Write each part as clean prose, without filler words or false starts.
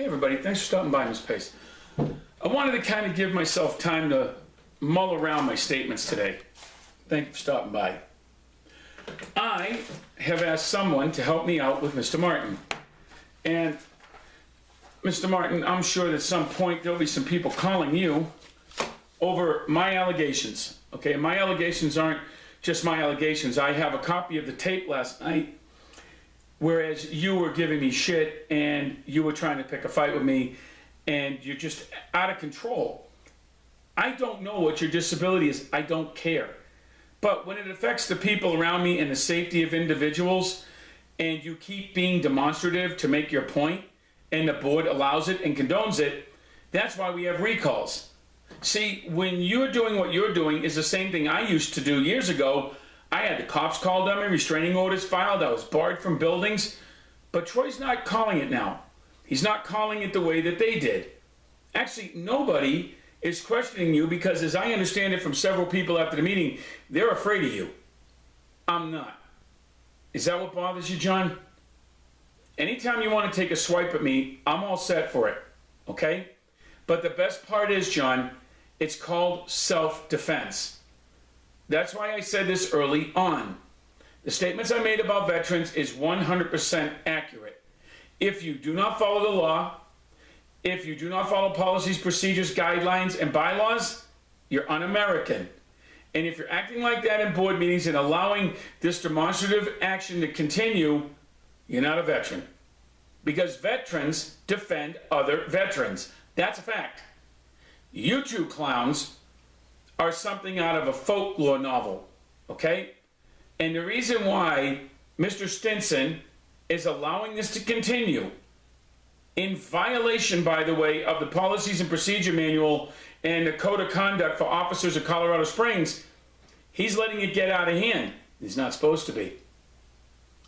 Hey everybody, thanks for stopping by, Ms. Pace. I wanted to kind of give myself time to mull around my statements today. Thank you for stopping by. I have asked someone to help me out with Mr. Martin. And Mr. Martin, I'm sure that at some point there'll be some people calling you over my allegations. Okay, my allegations aren't just my allegations. I have a copy of the tape last night, whereas you were giving me shit and you were trying to pick a fight with me and you're just out of control. I don't know what your disability is. I don't care. But when it affects the people around me and the safety of individuals, and you keep being demonstrative to make your point, and the board allows it and condones it, that's why we have recalls. See, when you're doing what you're doing is the same thing I used to do years ago. I had the cops called on me, restraining orders filed, I was barred from buildings, but Troy's not calling it now. He's not calling it the way that they did. Actually, nobody is questioning you because, as I understand it from several people after the meeting, they're afraid of you. I'm not. Is that what bothers you, John? Anytime you want to take a swipe at me, I'm all set for it, okay? But the best part is, John, it's called self-defense. That's why I said this early on. The statements I made about veterans is 100% accurate. If you do not follow the law, if you do not follow policies, procedures, guidelines, and bylaws, you're un-American. And if you're acting like that in board meetings and allowing this demonstrative action to continue, you're not a veteran. Because veterans defend other veterans. That's a fact. You two clowns are something out of a folklore novel, okay? And the reason why Mr. Stinson is allowing this to continue, in violation, by the way, of the Policies and Procedure Manual and the Code of Conduct for Officers of Colorado Springs, he's letting it get out of hand. He's not supposed to be.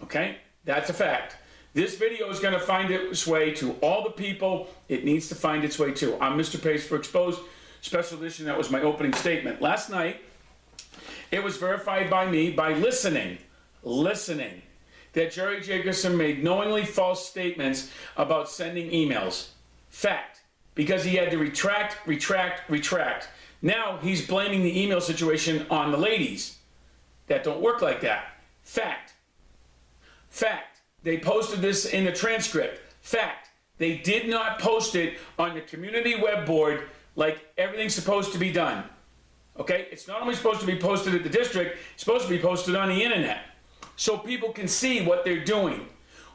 Okay? That's a fact. This video is going to find its way to all the people it needs to find its way to. I'm Mr. Pace for Exposed Special Edition. That was my opening statement. Last night, it was verified by me by listening, that Jerry Jacobson made knowingly false statements about sending emails. Fact. Because he had to retract. Now he's blaming the email situation on the ladies. That don't work like that. Fact. They posted this in the transcript. Fact. They did not post it on the community web board like everything's supposed to be done. Okay? It's not only supposed to be posted at the district, it's supposed to be posted on the internet, so people can see what they're doing.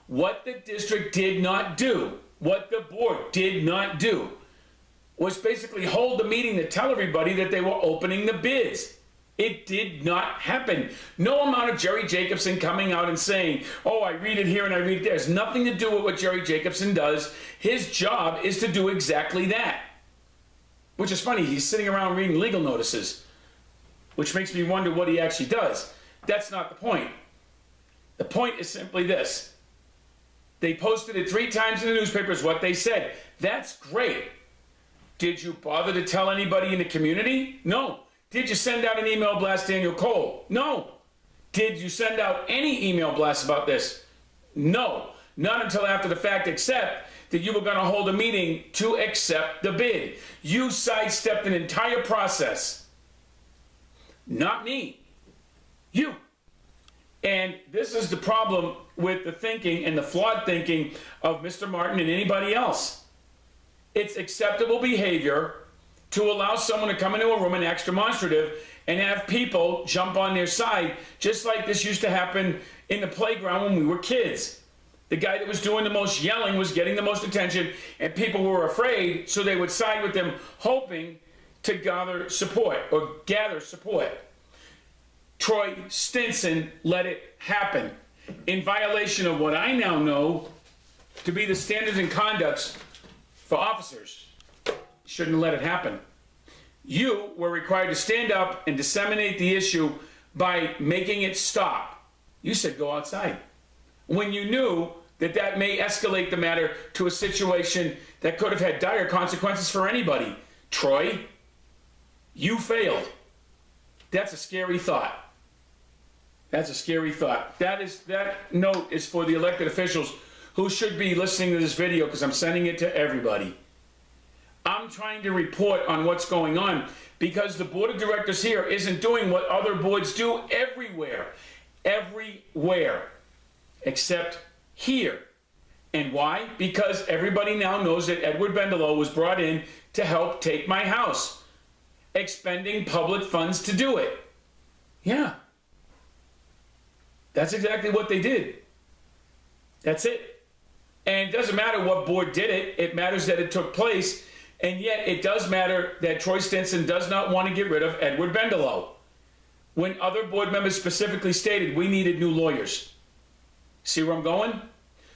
What the district did not do, what the board did not do, was basically hold the meeting to tell everybody that they were opening the bids. It did not happen. No amount of Jerry Jacobson coming out and saying, oh, I read it here and I read it there. It has nothing to do with what Jerry Jacobson does. His job is to do exactly that. Which is funny, he's sitting around reading legal notices, which makes me wonder what he actually does. That's not the point. The point is simply this. They posted it 3 times in the newspapers what they said. That's great. Did you bother to tell anybody in the community? No. Did you send out an email blast to Daniel Cole? No. Did you send out any email blasts about this? No. Not until after the fact, except that you were going to hold a meeting to accept the bid. You sidestepped an entire process. Not me. You. And this is the problem with the thinking and the flawed thinking of Mr. Martin and anybody else. It's acceptable behavior to allow someone to come into a room and act demonstrative and have people jump on their side, just like this used to happen in the playground when we were kids. The guy that was doing the most yelling was getting the most attention, and people were afraid, so they would side with them, hoping to gather support. Troy Stinson let it happen in violation of what I now know to be the standards and conducts for officers. Shouldn't have let it happen. You were required to stand up and disseminate the issue by making it stop. You said go outside, when you knew that that may escalate the matter to a situation that could have had dire consequences for anybody. Troy, you failed. That's a scary thought. That's a scary thought. That note is for the elected officials who should be listening to this video because I'm sending it to everybody. I'm trying to report on what's going on because the board of directors here isn't doing what other boards do everywhere. Everywhere. Except here. And why? Because everybody now knows that Edward Bendelow was brought in to help take my house, expending public funds to do it. Yeah. That's exactly what they did. That's it. And it doesn't matter what board did it. It matters that it took place. And yet it does matter that Troy Stinson does not want to get rid of Edward Bendelow, when other board members specifically stated we needed new lawyers. See where I'm going?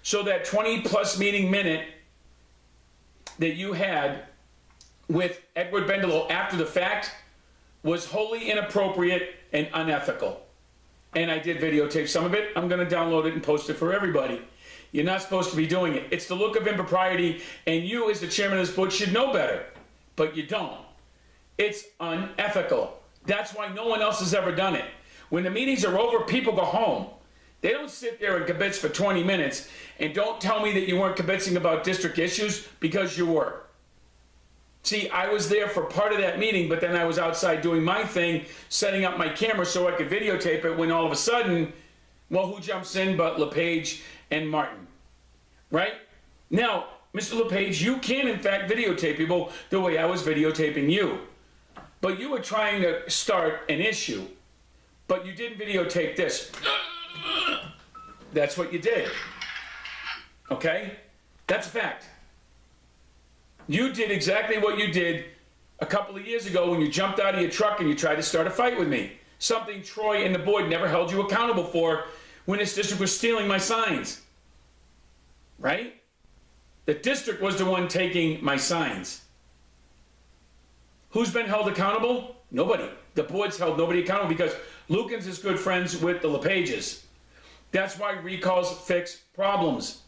So that 20-plus meeting minute that you had with Edward Bendelow after the fact was wholly inappropriate and unethical. And I did videotape some of it. I'm going to download it and post it for everybody. You're not supposed to be doing it. It's the look of impropriety, and you as the chairman of this board should know better, but you don't. It's unethical. That's why no one else has ever done it. When the meetings are over, people go home. They don't sit there and kibitz for 20 minutes, and don't tell me that you weren't kibitzing about district issues, because you were. See, I was there for part of that meeting, but then I was outside doing my thing, setting up my camera so I could videotape it when all of a sudden, well, who jumps in but LePage and Martin, right? Now, Mr. LePage, you can in fact videotape people the way I was videotaping you. But you were trying to start an issue, but you didn't videotape this. That's what you did. Okay? That's a fact. You did exactly what you did a couple of years ago when you jumped out of your truck and you tried to start a fight with me. Something Troy and the board never held you accountable for when this district was stealing my signs. Right? The district was the one taking my signs. Who's been held accountable? Nobody. The board's held nobody accountable because Lukens is good friends with the LePages. That's why recalls fix problems.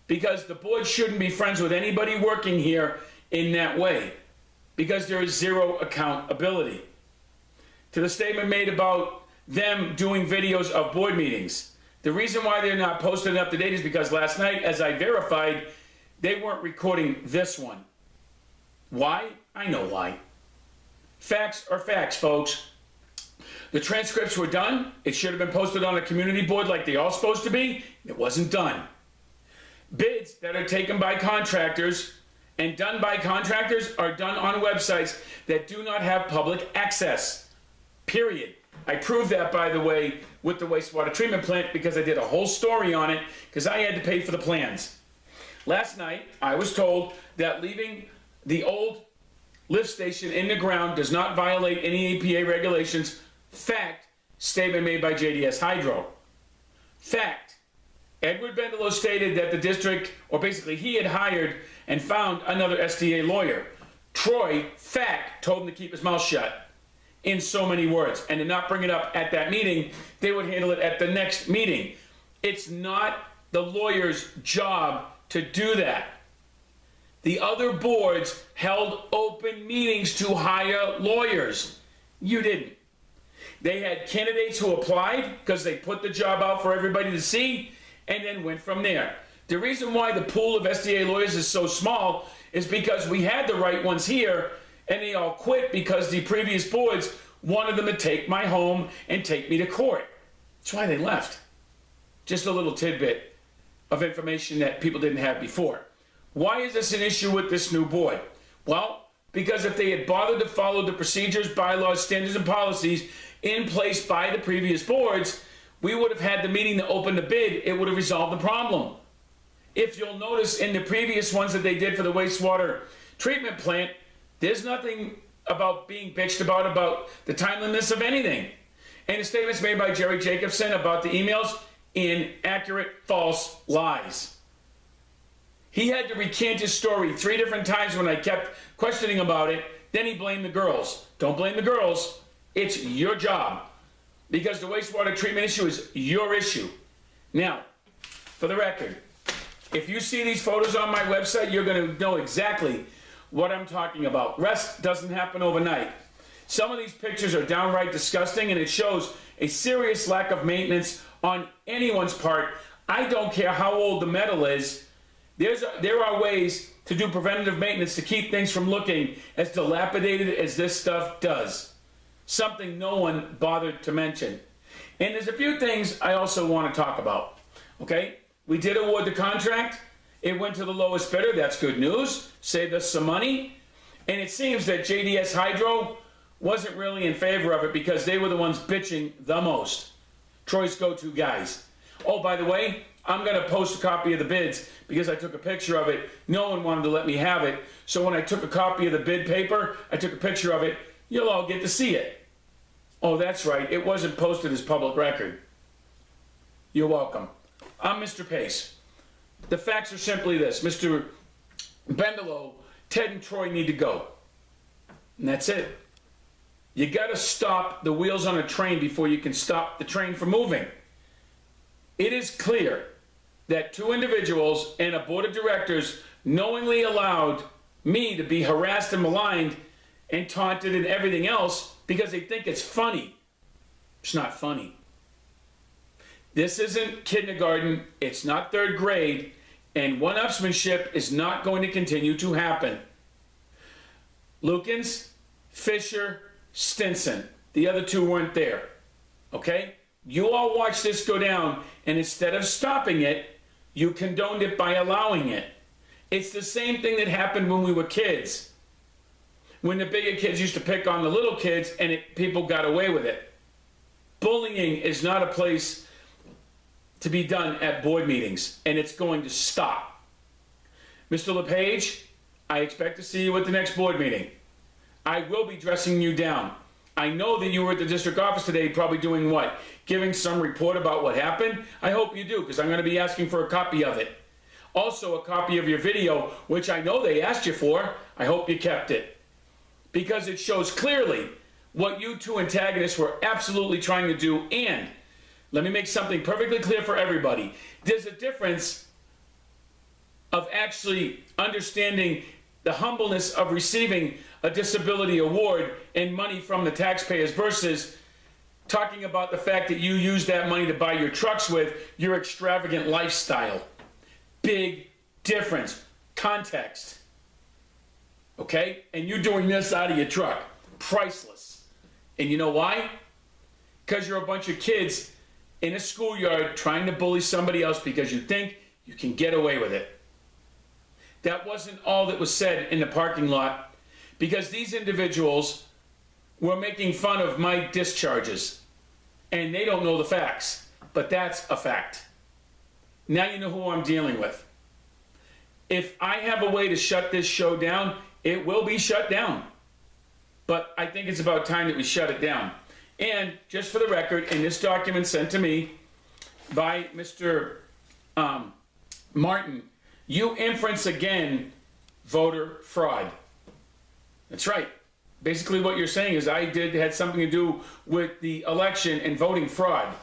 Because the board shouldn't be friends with anybody working here in that way. Because there is zero accountability. To the statement made about them doing videos of board meetings. The reason why they're not posted up to date is because last night, as I verified, they weren't recording this one. Why? I know why. Facts are facts, folks. The transcripts were done. It should have been posted on a community board like they all supposed to be. It wasn't done. Bids that are taken by contractors and done by contractors are done on websites that do not have public access. Period. I proved that, by the way, with the wastewater treatment plant because I did a whole story on it because I had to pay for the plans. Last night, I was told that leaving the old lift station in the ground does not violate any EPA regulations. Fact. Statement made by JDS Hydro. Fact. Edward Bendelow stated that the district, or basically he had hired and found another SDA lawyer. Troy, fact, told him to keep his mouth shut in so many words and to not bring it up at that meeting. They would handle it at the next meeting. It's not the lawyer's job to do that. The other boards held open meetings to hire lawyers. You didn't. They had candidates who applied because they put the job out for everybody to see and then went from there. The reason why the pool of SDA lawyers is so small is because we had the right ones here and they all quit because the previous boards wanted them to take my home and take me to court. That's why they left. Just a little tidbit of information that people didn't have before. Why is this an issue with this new board? Well, because if they had bothered to follow the procedures, bylaws, standards, and policies in place by the previous boards, we would have had the meeting to open the bid. It would have resolved the problem. If you'll notice in the previous ones that they did for the wastewater treatment plant, there's nothing about being bitched about the timeliness of anything. And the statements made by Jerry Jacobson about the emails, inaccurate, false lies. He had to recant his story 3 different times when I kept questioning about it. Then he blamed the girls. Don't blame the girls. It's your job. Because the wastewater treatment issue is your issue. Now, for the record, if you see these photos on my website, you're going to know exactly what I'm talking about. Rest doesn't happen overnight. Some of these pictures are downright disgusting, and it shows a serious lack of maintenance on anyone's part I don't care how old the metal is. There are ways to do preventative maintenance to keep things from looking as dilapidated as this stuff does. Something no one bothered to mention. And there's a few things I also want to talk about. Okay? We did award the contract. It went to the lowest bidder. That's good news. Saved us some money. And it seems that JDS Hydro wasn't really in favor of it because they were the ones bitching the most. Troy's go-to guys. Oh, by the way, I'm going to post a copy of the bids because I took a picture of it. No one wanted to let me have it. So when I took a copy of the bid paper, I took a picture of it. You'll all get to see it. Oh, that's right. It wasn't posted as public record. You're welcome. I'm Mr. Pace. The facts are simply this. Mr. Bendelow, Ted and Troy need to go. And that's it. You got to stop the wheels on a train before you can stop the train from moving. It is clear that two individuals and a board of directors knowingly allowed me to be harassed and maligned and taunted and everything else because they think it's funny. It's not funny. This isn't kindergarten. It's not third grade. And one-upsmanship is not going to continue to happen. Lukens, Fisher, Stinson. The other two weren't there. Okay? You all watched this go down, and instead of stopping it, you condoned it by allowing it. It's the same thing that happened when we were kids. When the bigger kids used to pick on the little kids, and people got away with it. Bullying is not a place to be done at board meetings, and it's going to stop. Mr. LePage, I expect to see you at the next board meeting. I will be dressing you down. I know that you were at the district office today probably doing what? Giving some report about what happened? I hope you do, because I'm going to be asking for a copy of it. Also a copy of your video, which I know they asked you for. I hope you kept it. Because it shows clearly what you two antagonists were absolutely trying to do. And let me make something perfectly clear for everybody. There's a difference of actually understanding the humbleness of receiving a disability award and money from the taxpayers versus talking about the fact that you use that money to buy your trucks with your extravagant lifestyle. Big difference. Context. Okay? And you're doing this out of your truck. Priceless. And you know why? Because you're a bunch of kids in a schoolyard trying to bully somebody else because you think you can get away with it. That wasn't all that was said in the parking lot because these individuals were making fun of my discharges and they don't know the facts, but that's a fact. Now you know who I'm dealing with. If I have a way to shut this show down, it will be shut down. But I think it's about time that we shut it down. And just for the record, in this document sent to me by Mr. Martin, you inference again voter fraud. That's right. Basically what you're saying is I had something to do with the election and voting fraud.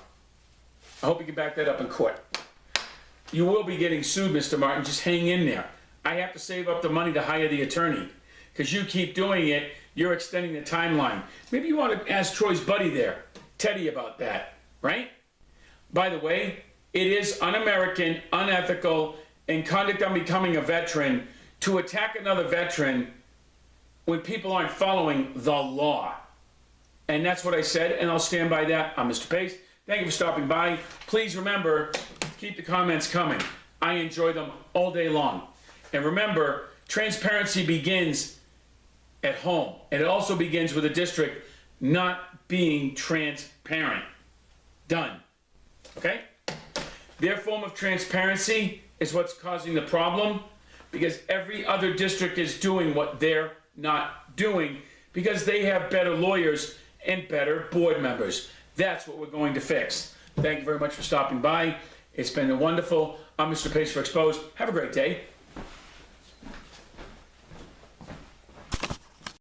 I hope you can back that up in court. You will be getting sued, Mr. Martin. Just hang in there. I have to save up the money to hire the attorney. Because you keep doing it, you're extending the timeline. Maybe you want to ask Troy's buddy there, Teddy, about that, right? By the way, it is un-American, unethical, and conduct on becoming a veteran to attack another veteran when people aren't following the law. And that's what I said, and I'll stand by that. I'm Mr. Pace. Thank you for stopping by. Please remember, keep the comments coming. I enjoy them all day long. And remember, transparency begins at home. And it also begins with a district not being transparent. Done. Okay? Their form of transparency is what's causing the problem because every other district is doing what they're not doing because they have better lawyers and better board members. That's what we're going to fix. Thank you very much for stopping by. It's been wonderful. I'm Mr. Pace for Exposed. Have a great day.